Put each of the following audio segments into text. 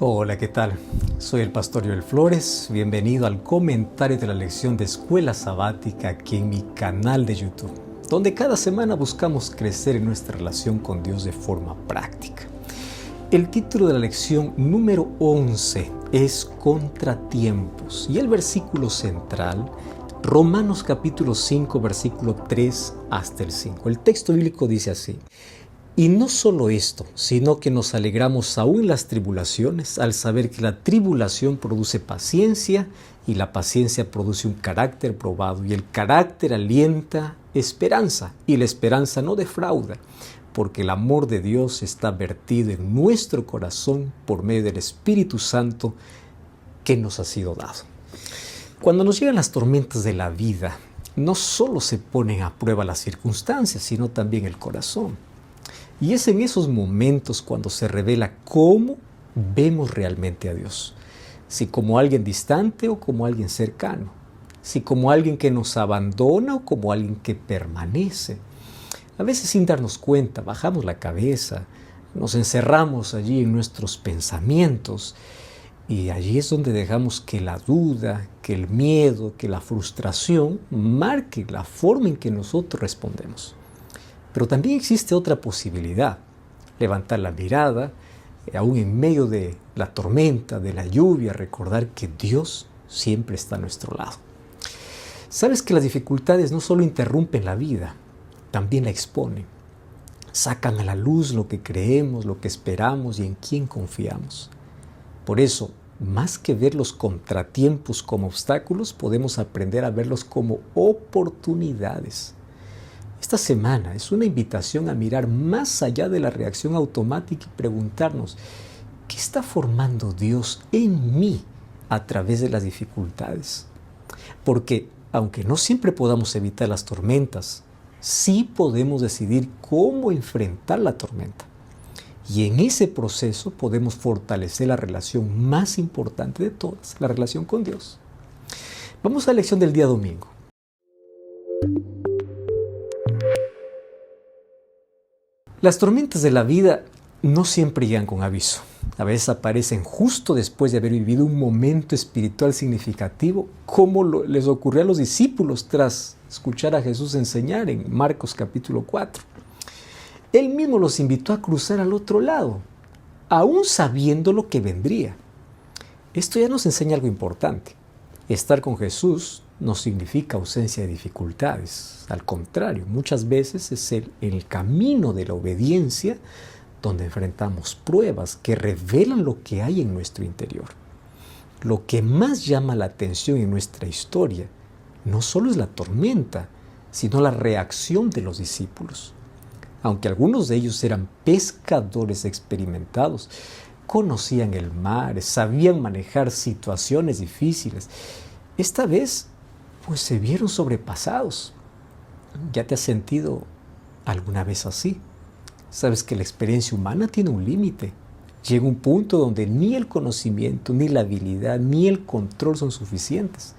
Hola, ¿qué tal? Soy el pastor Joel Flores. Bienvenido al comentario de la lección de Escuela Sabática aquí en mi canal de YouTube, donde cada semana buscamos crecer en nuestra relación con Dios de forma práctica. El título de la lección número 11 es Contratiempos y el versículo central, Romanos capítulo 5, versículo 3 hasta el 5. El texto bíblico dice así: y no solo esto, sino que nos alegramos aún en las tribulaciones, al saber que la tribulación produce paciencia, y la paciencia produce un carácter probado, y el carácter alienta esperanza, y la esperanza no defrauda, porque el amor de Dios está vertido en nuestro corazón por medio del Espíritu Santo que nos ha sido dado. Cuando nos llegan las tormentas de la vida, no solo se ponen a prueba las circunstancias, sino también el corazón. Y es en esos momentos cuando se revela cómo vemos realmente a Dios. Si como alguien distante o como alguien cercano. Si como alguien que nos abandona o como alguien que permanece. A veces sin darnos cuenta, bajamos la cabeza, nos encerramos allí en nuestros pensamientos y allí es donde dejamos que la duda, que el miedo, que la frustración marque la forma en que nosotros respondemos. Pero también existe otra posibilidad: levantar la mirada, aún en medio de la tormenta, de la lluvia, recordar que Dios siempre está a nuestro lado. Sabes que las dificultades no solo interrumpen la vida, también la exponen. Sacan a la luz lo que creemos, lo que esperamos y en quién confiamos. Por eso, más que ver los contratiempos como obstáculos, podemos aprender a verlos como oportunidades. Esta semana es una invitación a mirar más allá de la reacción automática y preguntarnos: ¿qué está formando Dios en mí a través de las dificultades? Porque aunque no siempre podamos evitar las tormentas, sí podemos decidir cómo enfrentar la tormenta. Y en ese proceso podemos fortalecer la relación más importante de todas, la relación con Dios. Vamos a la lección del día domingo. Las tormentas de la vida no siempre llegan con aviso. A veces aparecen justo después de haber vivido un momento espiritual significativo, como les ocurrió a los discípulos tras escuchar a Jesús enseñar en Marcos capítulo 4. Él mismo los invitó a cruzar al otro lado, aún sabiendo lo que vendría. Esto ya nos enseña algo importante. Estar con Jesús no significa ausencia de dificultades. Al contrario, muchas veces es el camino de la obediencia donde enfrentamos pruebas que revelan lo que hay en nuestro interior. Lo que más llama la atención en nuestra historia no solo es la tormenta, sino la reacción de los discípulos. Aunque algunos de ellos eran pescadores experimentados, conocían el mar, sabían manejar situaciones difíciles, esta vez pues se vieron sobrepasados. ¿Ya te has sentido alguna vez así? Sabes que la experiencia humana tiene un límite. Llega un punto donde ni el conocimiento, ni la habilidad, ni el control son suficientes.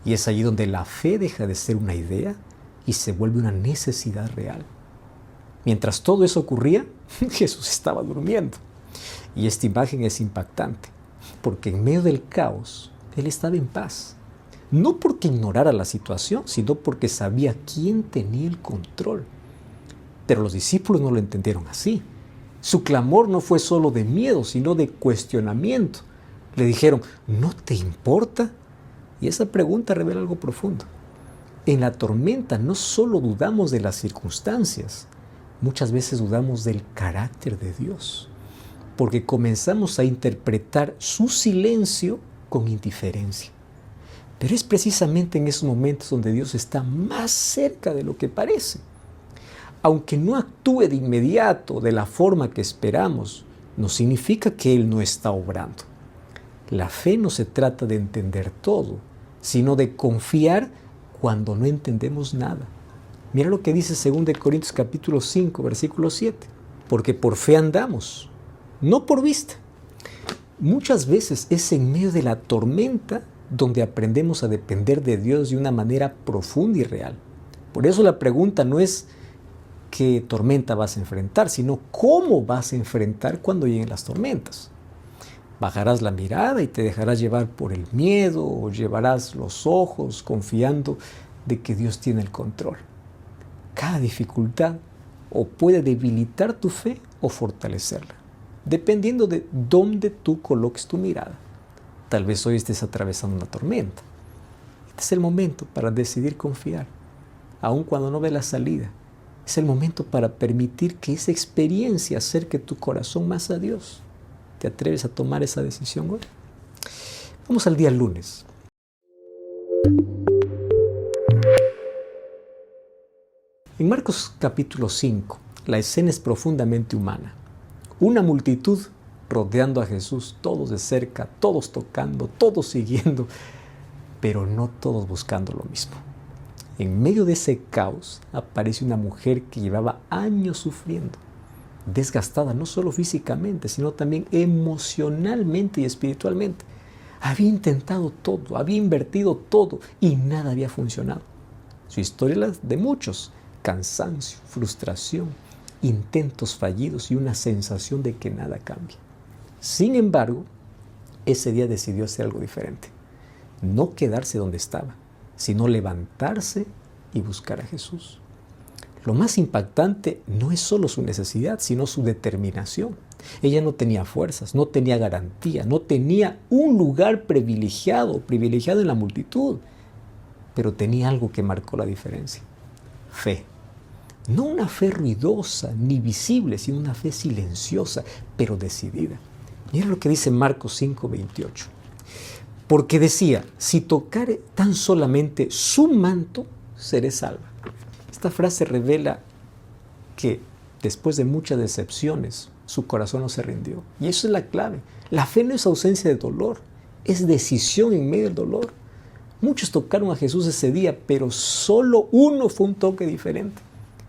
Y es allí donde la fe deja de ser una idea y se vuelve una necesidad real. Mientras todo eso ocurría, Jesús estaba durmiendo. Y esta imagen es impactante, porque en medio del caos, Él estaba en paz. No porque ignorara la situación, sino porque sabía quién tenía el control. Pero los discípulos no lo entendieron así. Su clamor no fue solo de miedo, sino de cuestionamiento. Le dijeron: ¿no te importa? Y esa pregunta revela algo profundo. En la tormenta no solo dudamos de las circunstancias, muchas veces dudamos del carácter de Dios, porque comenzamos a interpretar su silencio con indiferencia. Pero es precisamente en esos momentos donde Dios está más cerca de lo que parece. Aunque no actúe de inmediato de la forma que esperamos, no significa que Él no está obrando. La fe no se trata de entender todo, sino de confiar cuando no entendemos nada. Mira lo que dice 2 Corintios capítulo 5, versículo 7. Porque por fe andamos, no por vista. Muchas veces es en medio de la tormenta donde aprendemos a depender de Dios de una manera profunda y real. Por eso la pregunta no es qué tormenta vas a enfrentar, sino cómo vas a enfrentar cuando lleguen las tormentas. Bajarás la mirada y te dejarás llevar por el miedo o llevarás los ojos confiando de que Dios tiene el control. Cada dificultad o puede debilitar tu fe o fortalecerla, dependiendo de dónde tú coloques tu mirada. Tal vez hoy estés atravesando una tormenta. Este es el momento para decidir confiar, aun cuando no ves la salida. Es el momento para permitir que esa experiencia acerque tu corazón más a Dios. ¿Te atreves a tomar esa decisión hoy? Vamos al día lunes. En Marcos capítulo 5, la escena es profundamente humana. Una multitud rodeando a Jesús, todos de cerca, todos tocando, todos siguiendo, pero no todos buscando lo mismo. En medio de ese caos aparece una mujer que llevaba años sufriendo, desgastada no solo físicamente, sino también emocionalmente y espiritualmente. Había intentado todo, había invertido todo y nada había funcionado. Su historia es la de muchos: cansancio, frustración, intentos fallidos y una sensación de que nada cambia. Sin embargo, ese día decidió hacer algo diferente. No quedarse donde estaba, sino levantarse y buscar a Jesús. Lo más impactante no es solo su necesidad, sino su determinación. Ella no tenía fuerzas, no tenía garantía, no tenía un lugar privilegiado en la multitud, pero tenía algo que marcó la diferencia: fe. No una fe ruidosa ni visible, sino una fe silenciosa, pero decidida. Mira lo que dice Marcos 5:28. Porque decía: si tocare tan solamente su manto, seré salva. Esta frase revela que después de muchas decepciones, su corazón no se rindió. Y eso es la clave. La fe no es ausencia de dolor, es decisión en medio del dolor. Muchos tocaron a Jesús ese día, pero solo uno fue un toque diferente.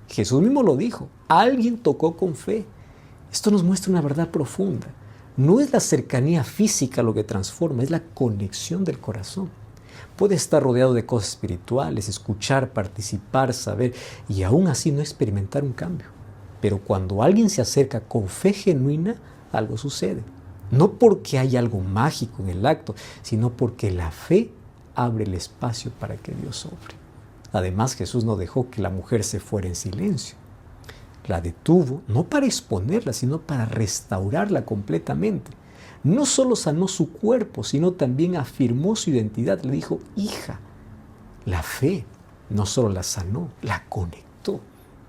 Jesús mismo lo dijo: alguien tocó con fe. Esto nos muestra una verdad profunda. No es la cercanía física lo que transforma, es la conexión del corazón. Puede estar rodeado de cosas espirituales, escuchar, participar, saber y aún así no experimentar un cambio. Pero cuando alguien se acerca con fe genuina, algo sucede. No porque hay algo mágico en el acto, sino porque la fe abre el espacio para que Dios obre. Además, Jesús no dejó que la mujer se fuera en silencio. La detuvo, no para exponerla, sino para restaurarla completamente. No solo sanó su cuerpo, sino también afirmó su identidad. Le dijo: hija. La fe no solo la sanó, la conectó.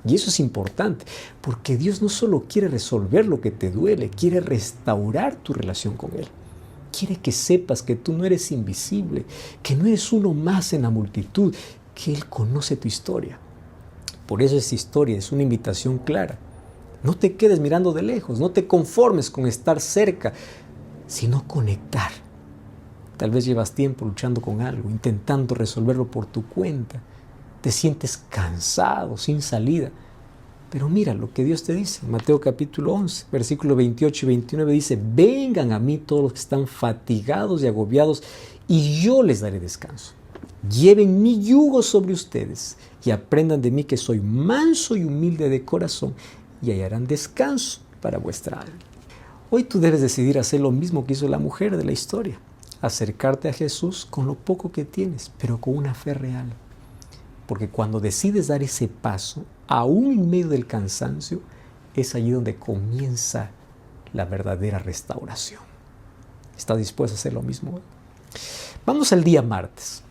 Y eso es importante, porque Dios no solo quiere resolver lo que te duele, quiere restaurar tu relación con Él. Quiere que sepas que tú no eres invisible, que no eres uno más en la multitud, que Él conoce tu historia. Por eso esta historia es una invitación clara. No te quedes mirando de lejos, no te conformes con estar cerca, sino conectar. Tal vez llevas tiempo luchando con algo, intentando resolverlo por tu cuenta. Te sientes cansado, sin salida. Pero mira lo que Dios te dice. En Mateo capítulo 11, versículos 28 y 29 dice: vengan a mí todos los que están fatigados y agobiados, y yo les daré descanso. Lleven mi yugo sobre ustedes y aprendan de mí, que soy manso y humilde de corazón, y hallarán descanso para vuestra alma. Hoy tú debes decidir hacer lo mismo que hizo la mujer de la historia: acercarte a Jesús con lo poco que tienes, pero con una fe real. Porque cuando decides dar ese paso, aún en medio del cansancio, es allí donde comienza la verdadera restauración. ¿Estás dispuesto a hacer lo mismo hoy? Vamos al día martes.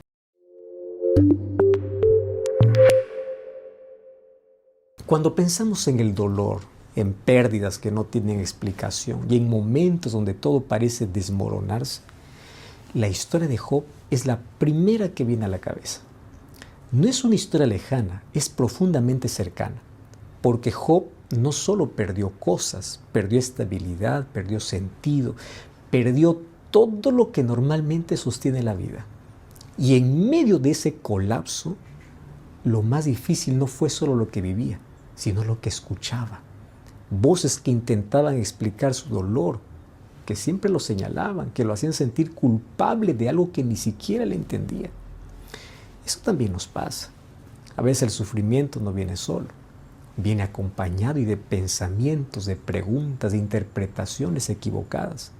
Cuando pensamos en el dolor, en pérdidas que no tienen explicación y en momentos donde todo parece desmoronarse, la historia de Job es la primera que viene a la cabeza. No es una historia lejana, es profundamente cercana, porque Job no solo perdió cosas, perdió estabilidad, perdió sentido, perdió todo lo que normalmente sostiene la vida. Y en medio de ese colapso, lo más difícil no fue solo lo que vivía, sino lo que escuchaba. Voces que intentaban explicar su dolor, que siempre lo señalaban, que lo hacían sentir culpable de algo que ni siquiera le entendía. Eso también nos pasa. A veces el sufrimiento no viene solo, viene acompañado y de pensamientos, de preguntas, de interpretaciones equivocadas.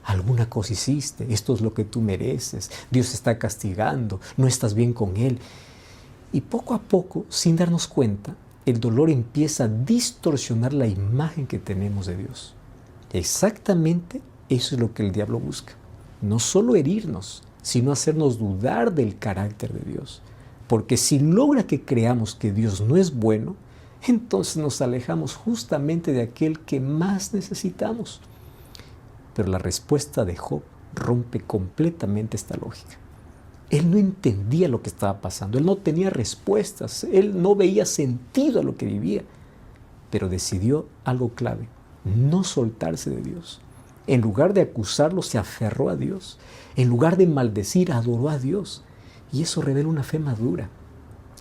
alguna cosa hiciste, esto es lo que tú mereces, Dios te está castigando, no estás bien con Él. Y poco a poco, sin darnos cuenta, el dolor empieza a distorsionar la imagen que tenemos de Dios. Exactamente eso es lo que el diablo busca. No solo herirnos, sino hacernos dudar del carácter de Dios. Porque si logra que creamos que Dios no es bueno, entonces nos alejamos justamente de aquel que más necesitamos. Pero la respuesta de Job rompe completamente esta lógica. Él no entendía lo que estaba pasando, él no tenía respuestas, él no veía sentido a lo que vivía, pero decidió algo clave: no soltarse de Dios. En lugar de acusarlo, se aferró a Dios. En lugar de maldecir, adoró a Dios. Y eso revela una fe madura,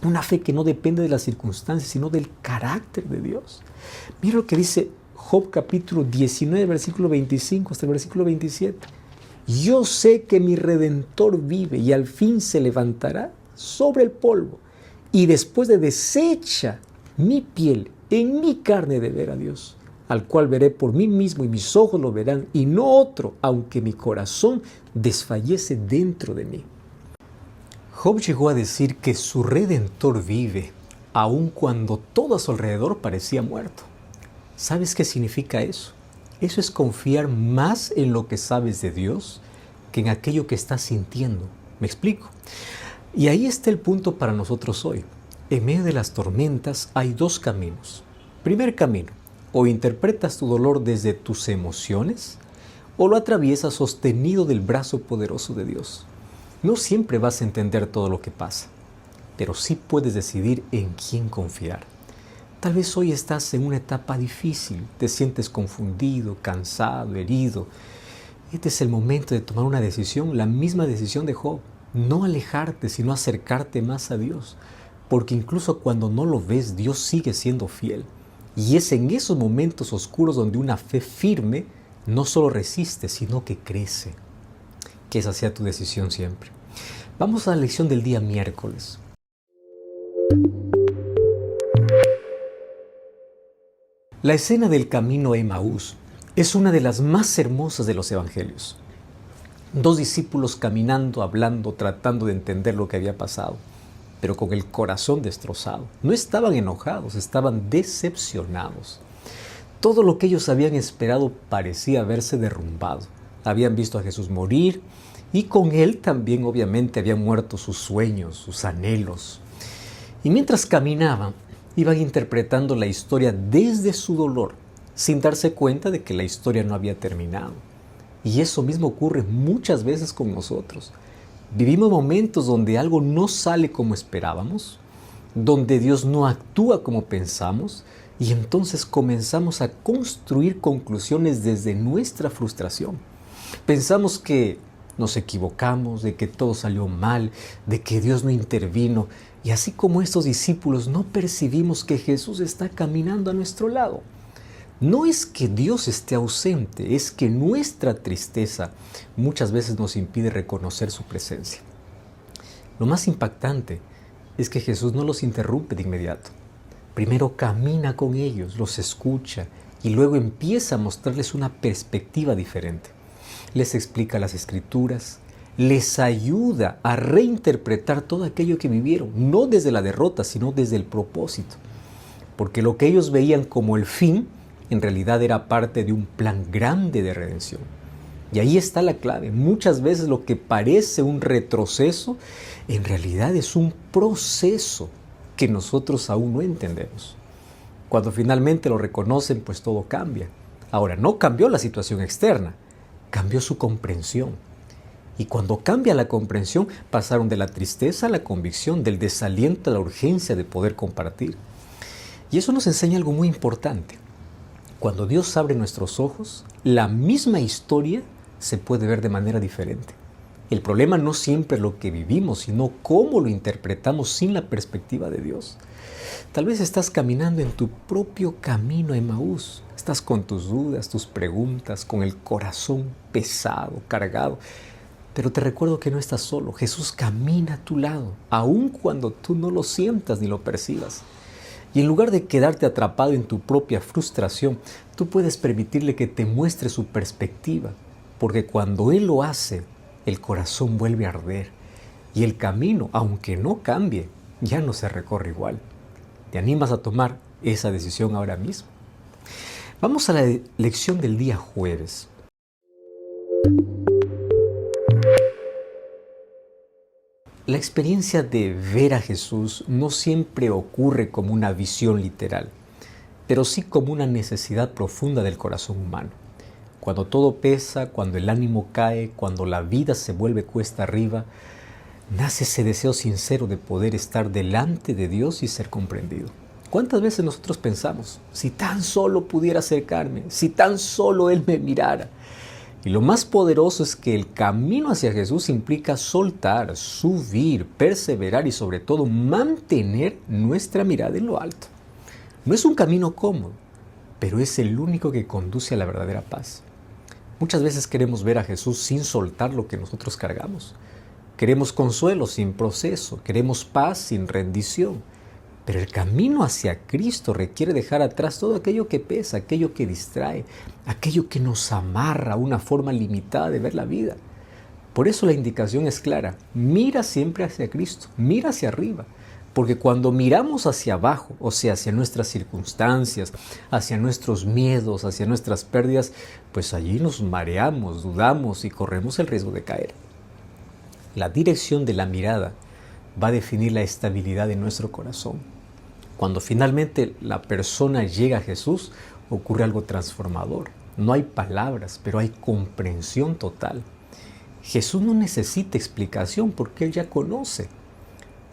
una fe que no depende de las circunstancias, sino del carácter de Dios. Mira lo que dice Job capítulo 19, versículo 25 hasta el versículo 27. Yo sé que mi Redentor vive y al fin se levantará sobre el polvo. Y después de deshecha mi piel, en mi carne de ver a Dios, al cual veré por mí mismo y mis ojos lo verán, y no otro, aunque mi corazón desfallece dentro de mí. Job llegó a decir que su Redentor vive, aun cuando todo a su alrededor parecía muerto. ¿Sabes qué significa eso? Eso es confiar más en lo que sabes de Dios que en aquello que estás sintiendo. ¿Me explico? Y ahí está el punto para nosotros hoy. En medio de las tormentas hay dos caminos. Primer camino: o interpretas tu dolor desde tus emociones, o lo atraviesas sostenido del brazo poderoso de Dios. No siempre vas a entender todo lo que pasa, pero sí puedes decidir en quién confiar. Tal vez hoy estás en una etapa difícil, te sientes confundido, cansado, herido. Este es el momento de tomar una decisión, la misma decisión de Job. No alejarte, sino acercarte más a Dios. Porque incluso cuando no lo ves, Dios sigue siendo fiel. Y es en esos momentos oscuros donde una fe firme no solo resiste, sino que crece. Que esa sea tu decisión siempre. Vamos a la lección del día miércoles. La escena del camino a Emaús es una de las más hermosas de los evangelios. Dos discípulos caminando, hablando, tratando de entender lo que había pasado, pero con el corazón destrozado. No estaban enojados, estaban decepcionados. Todo lo que ellos habían esperado parecía haberse derrumbado. Habían visto a Jesús morir y con Él también obviamente habían muerto sus sueños, sus anhelos. Y mientras caminaban, iban interpretando la historia desde su dolor, sin darse cuenta de que la historia no había terminado. Y eso mismo ocurre muchas veces con nosotros. Vivimos momentos donde algo no sale como esperábamos, donde Dios no actúa como pensamos, y entonces comenzamos a construir conclusiones desde nuestra frustración. Pensamos que nos equivocamos, de que todo salió mal, de que Dios no intervino. Y así como estos discípulos, no percibimos que Jesús está caminando a nuestro lado. No es que Dios esté ausente, es que nuestra tristeza muchas veces nos impide reconocer su presencia. Lo más impactante es que Jesús no los interrumpe de inmediato. Primero camina con ellos, los escucha y luego empieza a mostrarles una perspectiva diferente. Les explica las Escrituras, les ayuda a reinterpretar todo aquello que vivieron, no desde la derrota, sino desde el propósito. Porque lo que ellos veían como el fin, en realidad era parte de un plan grande de redención. Y ahí está la clave. Muchas veces lo que parece un retroceso, en realidad es un proceso que nosotros aún no entendemos. Cuando finalmente lo reconocen, pues todo cambia. Ahora, no cambió la situación externa, cambió su comprensión. Y cuando cambia la comprensión, pasaron de la tristeza a la convicción, del desaliento a la urgencia de poder compartir. Y eso nos enseña algo muy importante. Cuando Dios abre nuestros ojos, la misma historia se puede ver de manera diferente. El problema no siempre es lo que vivimos, sino cómo lo interpretamos sin la perspectiva de Dios. Tal vez estás caminando en tu propio camino a Emaús. Estás con tus dudas, tus preguntas, con el corazón pesado, cargado. Pero te recuerdo que no estás solo. Jesús camina a tu lado, aun cuando tú no lo sientas ni lo percibas. Y en lugar de quedarte atrapado en tu propia frustración, tú puedes permitirle que te muestre su perspectiva. porque cuando Él lo hace, el corazón vuelve a arder y el camino, aunque no cambie, ya no se recorre igual. ¿Te animas a tomar esa decisión ahora mismo? Vamos a la lección del día jueves. La experiencia de ver a Jesús no siempre ocurre como una visión literal, pero sí como una necesidad profunda del corazón humano. Cuando todo pesa, cuando el ánimo cae, cuando la vida se vuelve cuesta arriba, nace ese deseo sincero de poder estar delante de Dios y ser comprendido. ¿Cuántas veces nosotros pensamos, si tan solo pudiera acercarme, si tan solo Él me mirara? Y lo más poderoso es que el camino hacia Jesús implica soltar, subir, perseverar y sobre todo mantener nuestra mirada en lo alto. No es un camino cómodo, pero es el único que conduce a la verdadera paz. Muchas veces queremos ver a Jesús sin soltar lo que nosotros cargamos. Queremos consuelo sin proceso, queremos paz sin rendición. Pero el camino hacia Cristo requiere dejar atrás todo aquello que pesa, aquello que distrae, aquello que nos amarra a una forma limitada de ver la vida. Por eso la indicación es clara: mira siempre hacia Cristo, mira hacia arriba. Porque cuando miramos hacia abajo, o sea, hacia nuestras circunstancias, hacia nuestros miedos, hacia nuestras pérdidas, pues allí nos mareamos, dudamos y corremos el riesgo de caer. La dirección de la mirada va a definir la estabilidad de nuestro corazón. Cuando finalmente la persona llega a Jesús, ocurre algo transformador. No hay palabras, pero hay comprensión total. Jesús no necesita explicación porque Él ya conoce.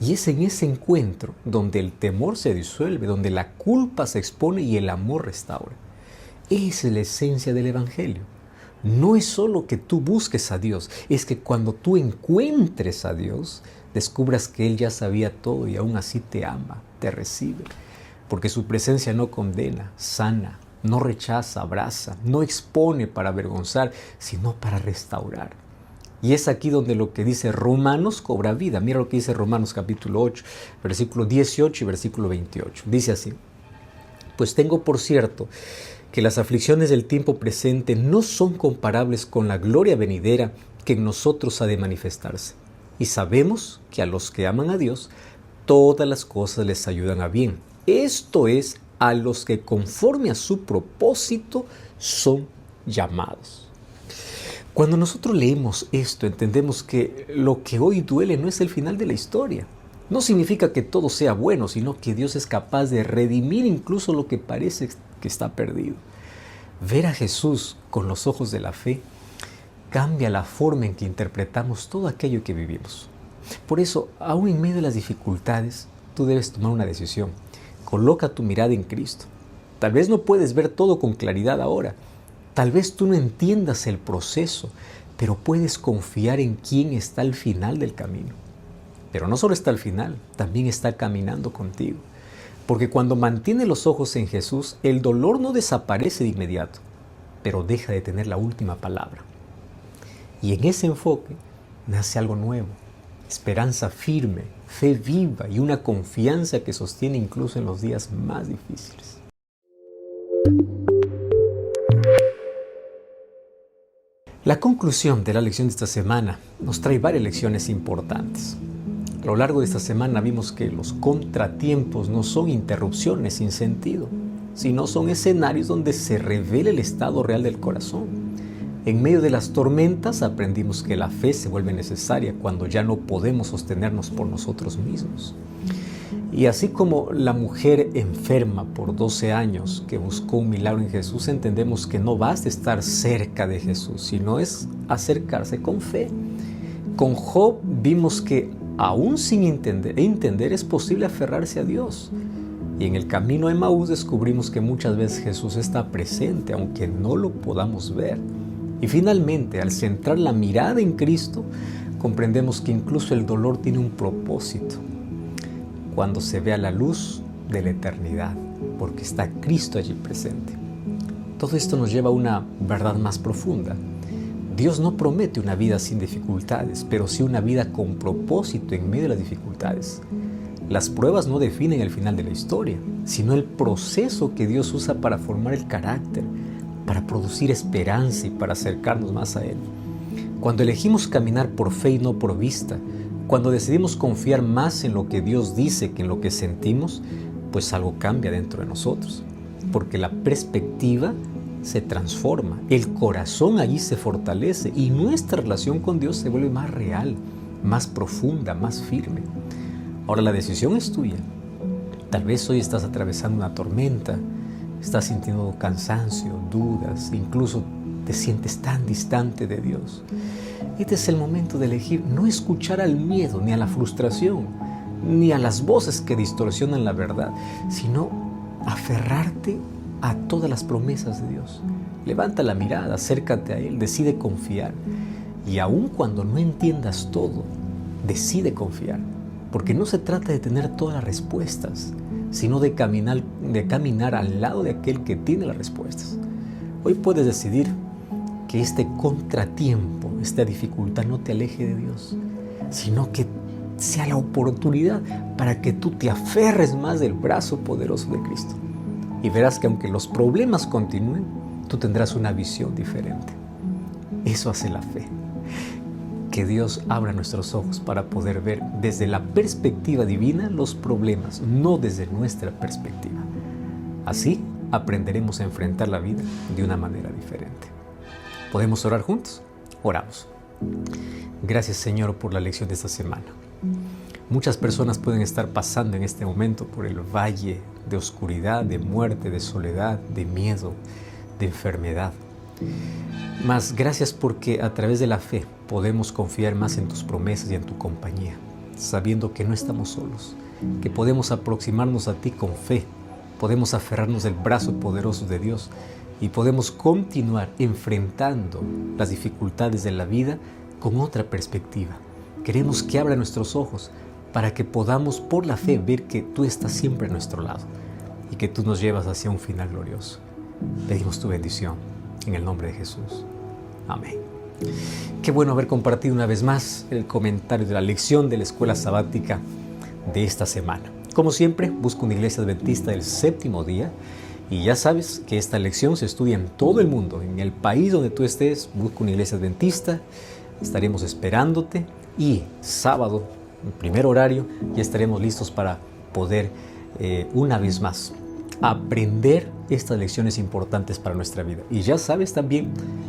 Y es en ese encuentro donde el temor se disuelve, donde la culpa se expone y el amor restaura. Esa es la esencia del Evangelio. No es solo que tú busques a Dios, es que cuando tú encuentres a Dios, descubras que Él ya sabía todo y aún así te ama, te recibe. Porque su presencia no condena, sana, no rechaza, abraza, no expone para avergonzar, sino para restaurar. Y es aquí donde lo que dice Romanos cobra vida. Mira lo que dice Romanos capítulo 8, versículo 18 y versículo 28. Dice así: pues tengo por cierto que las aflicciones del tiempo presente no son comparables con la gloria venidera que en nosotros ha de manifestarse. Y sabemos que a los que aman a Dios, todas las cosas les ayudan a bien. Esto es, a los que conforme a su propósito son llamados. Cuando nosotros leemos esto, entendemos que lo que hoy duele no es el final de la historia. No significa que todo sea bueno, sino que Dios es capaz de redimir incluso lo que parece que está perdido. Ver a Jesús con los ojos de la fe cambia la forma en que interpretamos todo aquello que vivimos. Por eso, aún en medio de las dificultades, tú debes tomar una decisión. Coloca tu mirada en Cristo. Tal vez no puedes ver todo con claridad ahora. Tal vez tú no entiendas el proceso, pero puedes confiar en quién está al final del camino. Pero no solo está al final, también está caminando contigo. Porque cuando mantienes los ojos en Jesús, el dolor no desaparece de inmediato, pero deja de tener la última palabra. Y en ese enfoque nace algo nuevo, esperanza firme, fe viva y una confianza que sostiene incluso en los días más difíciles. La conclusión de la lección de esta semana nos trae varias lecciones importantes. A lo largo de esta semana vimos que los contratiempos no son interrupciones sin sentido, sino son escenarios donde se revela el estado real del corazón. En medio de las tormentas aprendimos que la fe se vuelve necesaria cuando ya no podemos sostenernos por nosotros mismos. Y así como la mujer enferma por 12 años que buscó un milagro en Jesús, entendemos que no basta estar cerca de Jesús, sino es acercarse con fe. Con Job vimos que aún sin entender es posible aferrarse a Dios. Y en el camino a Emaús descubrimos que muchas veces Jesús está presente, aunque no lo podamos ver. Y finalmente, al centrar la mirada en Cristo, comprendemos que incluso el dolor tiene un propósito. Cuando se vea la luz de la eternidad, porque está Cristo allí presente. Todo esto nos lleva a una verdad más profunda. Dios no promete una vida sin dificultades, pero sí una vida con propósito en medio de las dificultades. Las pruebas no definen el final de la historia, sino el proceso que Dios usa para formar el carácter, para producir esperanza y para acercarnos más a Él. Cuando elegimos caminar por fe y no por vista, cuando decidimos confiar más en lo que Dios dice que en lo que sentimos, pues algo cambia dentro de nosotros, porque la perspectiva se transforma, el corazón allí se fortalece y nuestra relación con Dios se vuelve más real, más profunda, más firme. Ahora la decisión es tuya. Tal vez hoy estás atravesando una tormenta, estás sintiendo cansancio, dudas, incluso te sientes tan distante de Dios. Este es el momento de elegir no escuchar al miedo, ni a la frustración, ni a las voces que distorsionan la verdad, sino aferrarte a todas las promesas de Dios. Levanta la mirada, acércate a Él, decide confiar. Y aun cuando no entiendas todo, decide confiar. Porque no se trata de tener todas las respuestas, sino de caminar al lado de aquel que tiene las respuestas. Hoy puedes decidir que este contratiempo, esta dificultad no te aleje de Dios, sino que sea la oportunidad para que tú te aferres más del brazo poderoso de Cristo. Y verás que aunque los problemas continúen, tú tendrás una visión diferente. Eso hace la fe. Que Dios abra nuestros ojos para poder ver desde la perspectiva divina los problemas, no desde nuestra perspectiva. Así aprenderemos a enfrentar la vida de una manera diferente. ¿Podemos orar juntos? Oramos. Gracias, Señor, por la lección de esta semana. Muchas personas pueden estar pasando en este momento por el valle de oscuridad, de muerte, de soledad, de miedo, de enfermedad. Mas gracias porque a través de la fe podemos confiar más en tus promesas y en tu compañía, sabiendo que no estamos solos, que podemos aproximarnos a ti con fe, podemos aferrarnos del brazo poderoso de Dios y podemos continuar enfrentando las dificultades de la vida con otra perspectiva. Queremos que abra nuestros ojos para que podamos por la fe ver que tú estás siempre a nuestro lado y que tú nos llevas hacia un final glorioso. Pedimos tu bendición en el nombre de Jesús. Amén. Qué bueno haber compartido una vez más el comentario de la lección de la escuela sabática de esta semana. Como siempre, busco una iglesia adventista del séptimo día y ya sabes que esta lección se estudia en todo el mundo. En el país donde tú estés, busca una iglesia adventista. Estaremos esperándote y sábado, en primer horario, ya estaremos listos para poder una vez más aprender estas lecciones importantes para nuestra vida. Y ya sabes también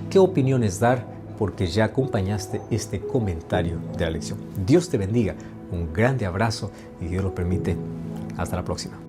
qué opiniones dar porque ya acompañaste este comentario de la lección. Dios te bendiga, un grande abrazo y Dios lo permite. Hasta la próxima.